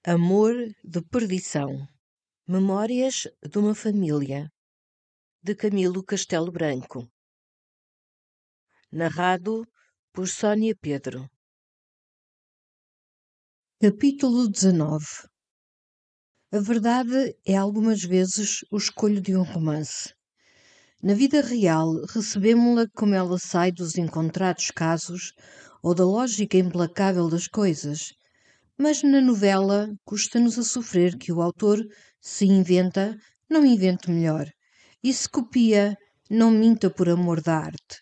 Amor de perdição. Memórias de uma família, de Camilo Castelo Branco. Narrado por Sónia Pedro. Capítulo 19. A verdade é algumas vezes o escolho de um romance. Na vida real, recebemo-la como ela sai dos encontrados casos ou da lógica implacável das coisas. Mas na novela custa-nos a sofrer que o autor, se inventa, não invente melhor. E se copia, não minta por amor da arte.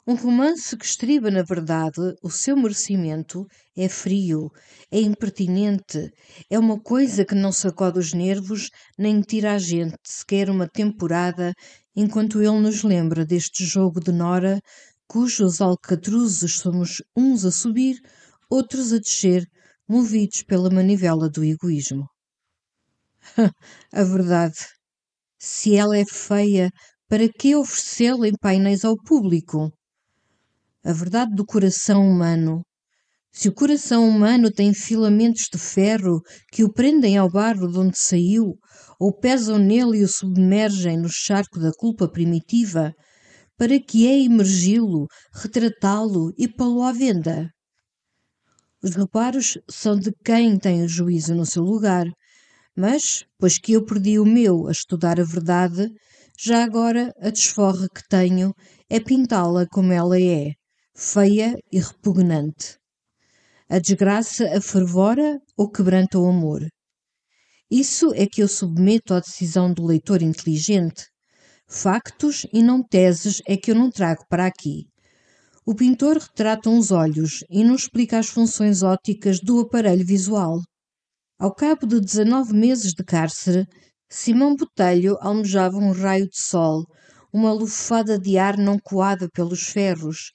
Um romance que estriba na verdade o seu merecimento é frio, é impertinente, é uma coisa que não sacode os nervos nem tira a gente sequer uma temporada enquanto ele nos lembra deste jogo de Nora cujos alcatruzes somos uns a subir, outros a descer, movidos pela manivela do egoísmo. A verdade. Se ela é feia, para que oferecê-la em painéis ao público? A verdade do coração humano. Se o coração humano tem filamentos de ferro que o prendem ao barro de onde saiu, ou pesam nele e o submergem no charco da culpa primitiva, para que é imergi-lo, retratá-lo e pô-lo à venda? Os reparos são de quem tem o juízo no seu lugar, mas, pois que eu perdi o meu a estudar a verdade, já agora a desforra que tenho é pintá-la como ela é, feia e repugnante. A desgraça afervora ou quebranta o amor? Isso é que eu submeto à decisão do leitor inteligente. Factos e não teses é que eu não trago para aqui. O pintor retrata uns olhos e não explica as funções ópticas do aparelho visual. Ao cabo de 19 meses de cárcere, Simão Botelho almejava um raio de sol, uma lufada de ar não coada pelos ferros,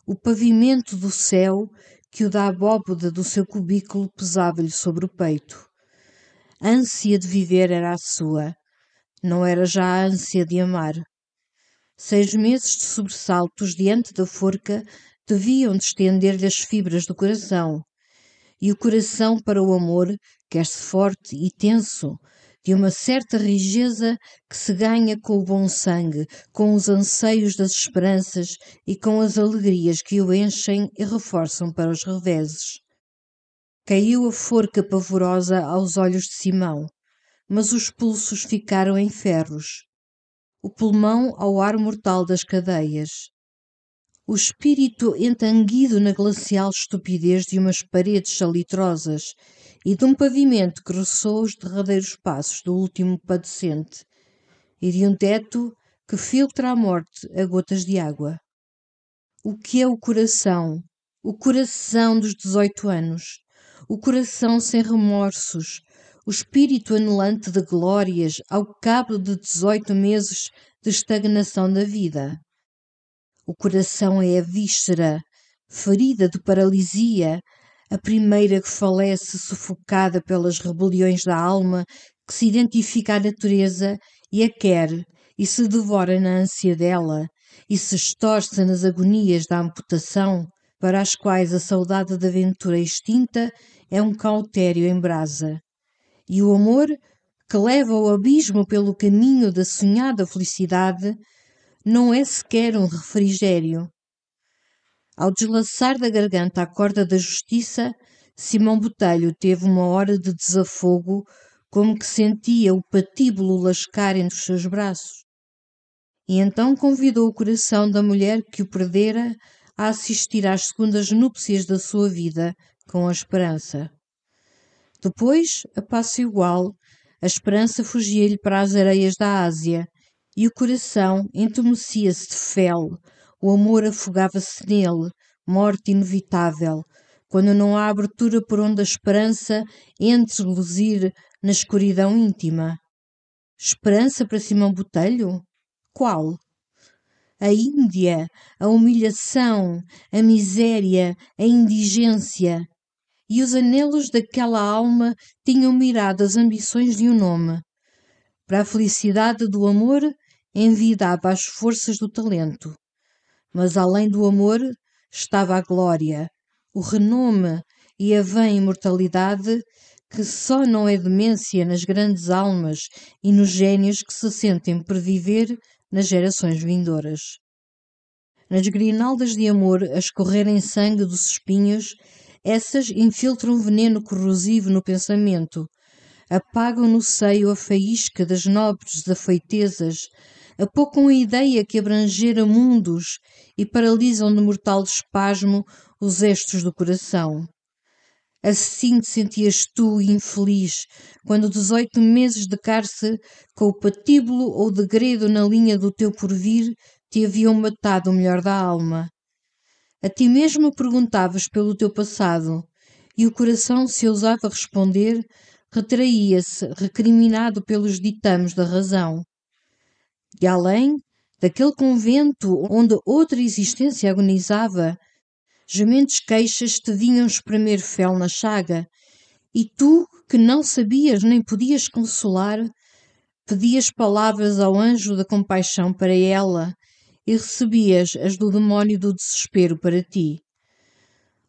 o pavimento do céu que o da abóboda do seu cubículo pesava-lhe sobre o peito. A ânsia de viver era a sua, não era já a ânsia de amar. 6 meses de sobressaltos diante da forca deviam distender-lhe as fibras do coração. E o coração para o amor quer-se forte e tenso, de uma certa rijeza que se ganha com o bom sangue, com os anseios das esperanças e com as alegrias que o enchem e reforçam para os reveses. Caiu a forca pavorosa aos olhos de Simão, mas os pulsos ficaram em ferros. O pulmão ao ar mortal das cadeias. O espírito entanguido na glacial estupidez de umas paredes salitrosas e de um pavimento que roçou os derradeiros passos do último padecente e de um teto que filtra a morte a gotas de água. O que é o coração? O coração dos 18 anos. O coração sem remorsos. O espírito anulante de glórias ao cabo de 18 meses de estagnação da vida. O coração é a víscera, ferida de paralisia, a primeira que falece sufocada pelas rebeliões da alma que se identifica à natureza e a quer e se devora na ânsia dela e se estorce nas agonias da amputação, para as quais a saudade da aventura extinta é um cautério em brasa. E o amor, que leva ao abismo pelo caminho da sonhada felicidade, não é sequer um refrigério. Ao deslaçar da garganta a corda da justiça, Simão Botelho teve uma hora de desafogo, como que sentia o patíbulo lascar entre os seus braços. E então convidou o coração da mulher que o perdera a assistir às segundas núpcias da sua vida com a esperança. Depois, a passo igual, a esperança fugia-lhe para as areias da Ásia, e o coração entumecia-se de fel, o amor afogava-se nele, morte inevitável, quando não há abertura por onde a esperança entre luzir na escuridão íntima. Esperança para Simão Botelho? Qual? A Índia, a humilhação, a miséria, a indigência. E os anelos daquela alma tinham mirado as ambições de um nome. Para a felicidade do amor, envidava as forças do talento. Mas além do amor estava a glória, o renome e a vã imortalidade que só não é demência nas grandes almas e nos génios que se sentem por viver nas gerações vindouras. Nas grinaldas de amor a escorrerem sangue dos espinhos, essas infiltram veneno corrosivo no pensamento, apagam no seio a faísca das nobres desafoitezas, apocam a ideia que abrangera mundos e paralisam de mortal espasmo os estos do coração. Assim te sentias tu, infeliz, quando 18 meses de cárcere, com o patíbulo ou degredo na linha do teu porvir, te haviam matado o melhor da alma. A ti mesmo perguntavas pelo teu passado, e o coração, se ousava responder, retraía-se, recriminado pelos ditames da razão. E além daquele convento onde outra existência agonizava, gementes queixas te vinham espremer fel na chaga, e tu, que não sabias nem podias consolar, pedias palavras ao anjo da compaixão para ela e recebias as do demónio do desespero para ti.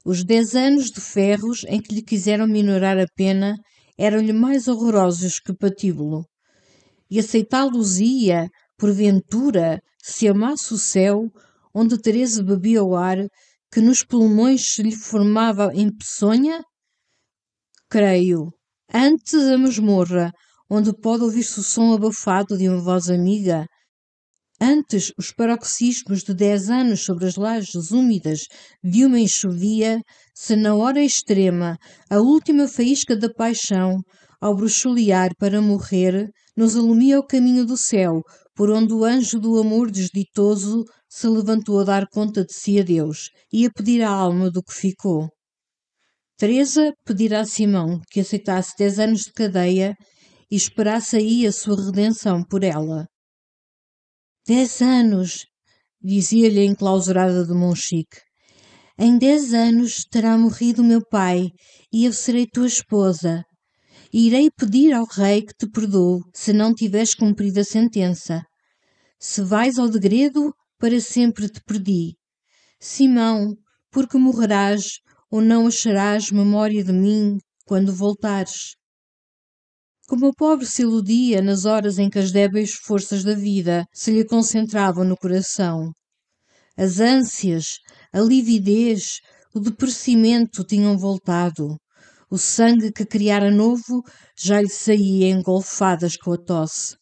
Os 10 anos de ferros em que lhe quiseram minorar a pena eram-lhe mais horrorosos que o patíbulo, e aceitá-los-ia, porventura, se amasse o céu, onde Teresa bebia o ar que nos pulmões se lhe formava em peçonha? Creio. Antes a masmorra, onde pode ouvir-se o som abafado de uma voz amiga. Antes os paroxismos de 10 anos sobre as lajes úmidas de uma enxovia, se na hora extrema, a última faísca da paixão, ao bruxulear para morrer, nos alumia o caminho do céu, por onde o anjo do amor desditoso se levantou a dar conta de si a Deus e a pedir à alma do que ficou. Teresa pedira a Simão que aceitasse 10 anos de cadeia e esperasse aí a sua redenção por ela. 10 anos, dizia-lhe a enclausurada de Monchique. Em 10 anos terá morrido meu pai e eu serei tua esposa. E irei pedir ao rei que te perdoe se não tiveres cumprido a sentença. Se vais ao degredo, para sempre te perdi. Simão, porque morrerás ou não acharás memória de mim quando voltares. Como o pobre se iludia nas horas em que as débeis forças da vida se lhe concentravam no coração. As ânsias, a lividez, o depercimento tinham voltado. O sangue que criara novo já lhe saía em golfadas com a tosse.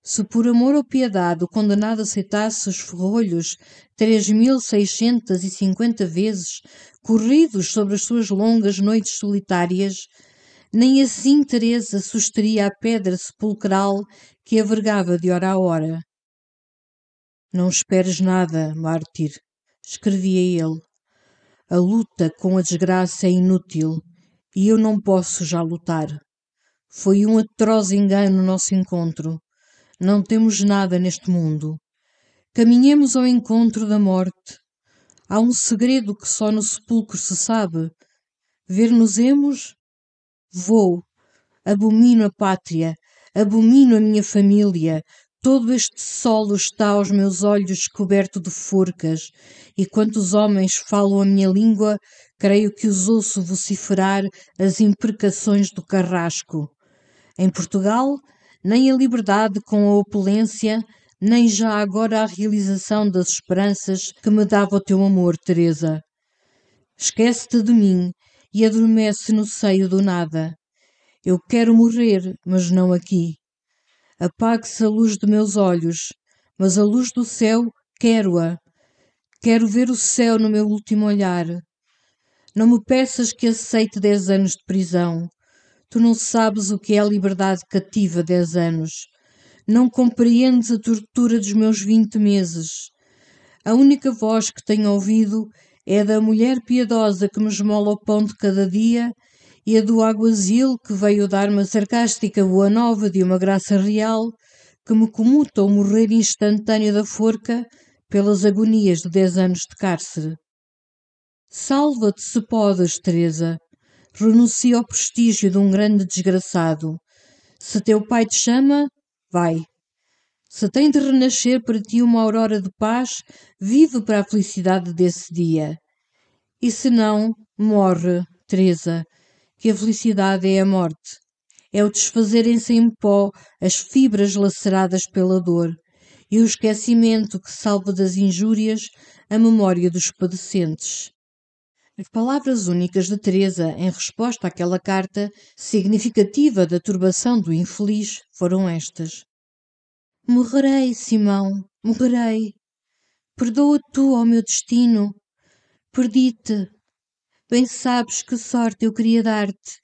Se por amor ou piedade o condenado aceitasse os ferrolhos 3.650 vezes, corridos sobre as suas longas noites solitárias, nem assim Teresa susteria a pedra sepulcral que a vergava de hora a hora. Não esperes nada, mártir, escrevia ele. A luta com a desgraça é inútil e eu não posso já lutar. Foi um atroz engano o nosso encontro. Não temos nada neste mundo. Caminhemos ao encontro da morte. Há um segredo que só no sepulcro se sabe. Ver-nos-emos? Vou. Abomino a pátria. Abomino a minha família. Todo este solo está aos meus olhos coberto de forcas, e quantos homens falam a minha língua, creio que os ouço vociferar as imprecações do carrasco. Em Portugal, nem a liberdade com a opulência, nem já agora a realização das esperanças que me dava o teu amor, Teresa. Esquece-te de mim e adormece no seio do nada. Eu quero morrer, mas não aqui. Apague-se a luz de meus olhos, mas a luz do céu quero-a. Quero ver o céu no meu último olhar. Não me peças que aceite 10 anos de prisão. Tu não sabes o que é a liberdade cativa 10 anos. Não compreendes a tortura dos meus 20 meses. A única voz que tenho ouvido é a da mulher piedosa que me esmola o pão de cada dia e a do aguazil que veio dar-me a sarcástica boa nova de uma graça real que me comuta o morrer instantâneo da forca pelas agonias de 10 anos de cárcere. Salva-te se podes, Teresa. Renuncia ao prestígio de um grande desgraçado. Se teu pai te chama, vai. Se tem de renascer para ti uma aurora de paz, vive para a felicidade desse dia. E se não, morre, Teresa, que a felicidade é a morte. É o desfazerem-se em pó as fibras laceradas pela dor e o esquecimento que salva das injúrias a memória dos padecentes. As palavras únicas de Teresa em resposta àquela carta significativa da turbação do infeliz foram estas: Morrerei, Simão, morrerei. Perdoa tu ao meu destino. Perdi-te. Bem sabes que sorte eu queria dar-te.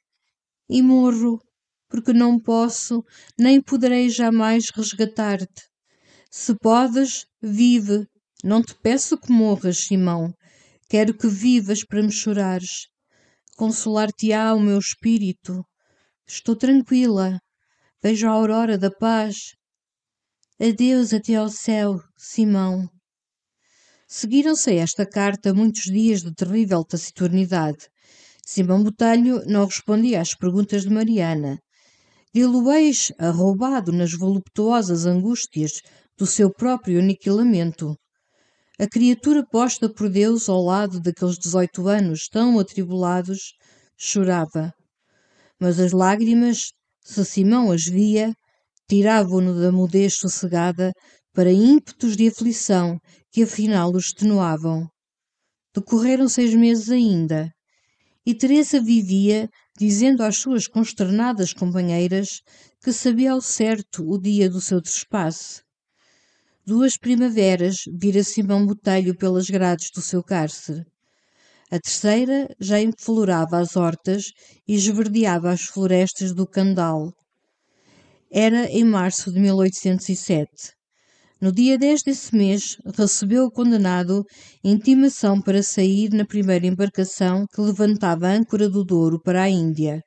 E morro, porque não posso, nem poderei jamais resgatar-te. Se podes, vive. Não te peço que morras, Simão. Quero que vivas para me chorares. Consolar-te-á o meu espírito. Estou tranquila. Vejo a aurora da paz. Adeus até ao céu, Simão. Seguiram-se a esta carta muitos dias de terrível taciturnidade. Simão Botelho não respondia às perguntas de Mariana. Dilo-eis arroubado nas voluptuosas angústias do seu próprio aniquilamento. A criatura posta por Deus ao lado daqueles 18 anos tão atribulados chorava. Mas as lágrimas, se Simão as via, tiravam-no da mudez sossegada para ímpetos de aflição que afinal o extenuavam. Decorreram 6 meses ainda, e Teresa vivia dizendo às suas consternadas companheiras que sabia ao certo o dia do seu trespasse. 2 primaveras vira Simão Botelho pelas grades do seu cárcere. A terceira já enflorava as hortas e esverdeava as florestas do Candal. Era em março de 1807. No dia 10 desse mês, recebeu o condenado intimação para sair na primeira embarcação que levantava a âncora do Douro para a Índia.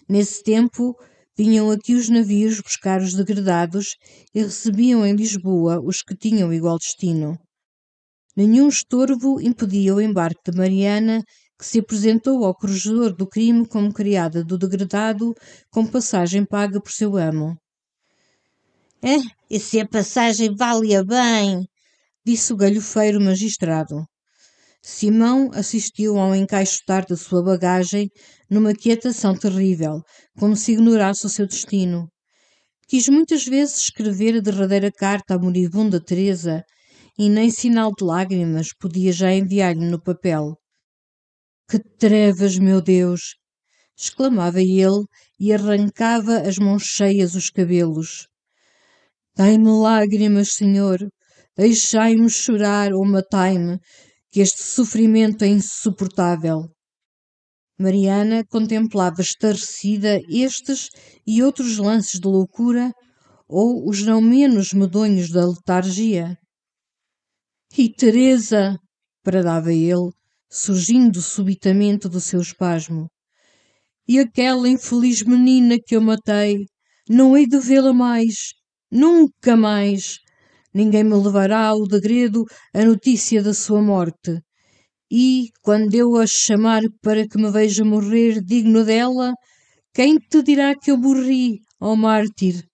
Nesse tempo, vinham aqui os navios buscar os degredados e recebiam em Lisboa os que tinham igual destino. Nenhum estorvo impedia o embarque de Mariana, que se apresentou ao corregedor do crime como criada do degredado, com passagem paga por seu amo. E se a passagem valia bem? Disse o galhofeiro magistrado. Simão assistiu ao encaixotar da sua bagagem numa quietação terrível, como se ignorasse o seu destino. Quis muitas vezes escrever a derradeira carta à moribunda Teresa, e nem sinal de lágrimas podia já enviar-lhe no papel. Que trevas, meu Deus! Exclamava ele e arrancava as mãos cheias os cabelos. Dai-me lágrimas, Senhor, deixai-me chorar ou matai-me, que este sofrimento é insuportável. Mariana contemplava estarrecida estes e outros lances de loucura, ou os não menos medonhos da letargia. E Teresa, bradava ele, surgindo subitamente do seu espasmo. E aquela infeliz menina que eu matei, não hei de vê-la mais, nunca mais. Ninguém me levará ao degredo a notícia da sua morte. E, quando eu a chamar para que me veja morrer digno dela, quem te dirá que eu morri, ó mártir?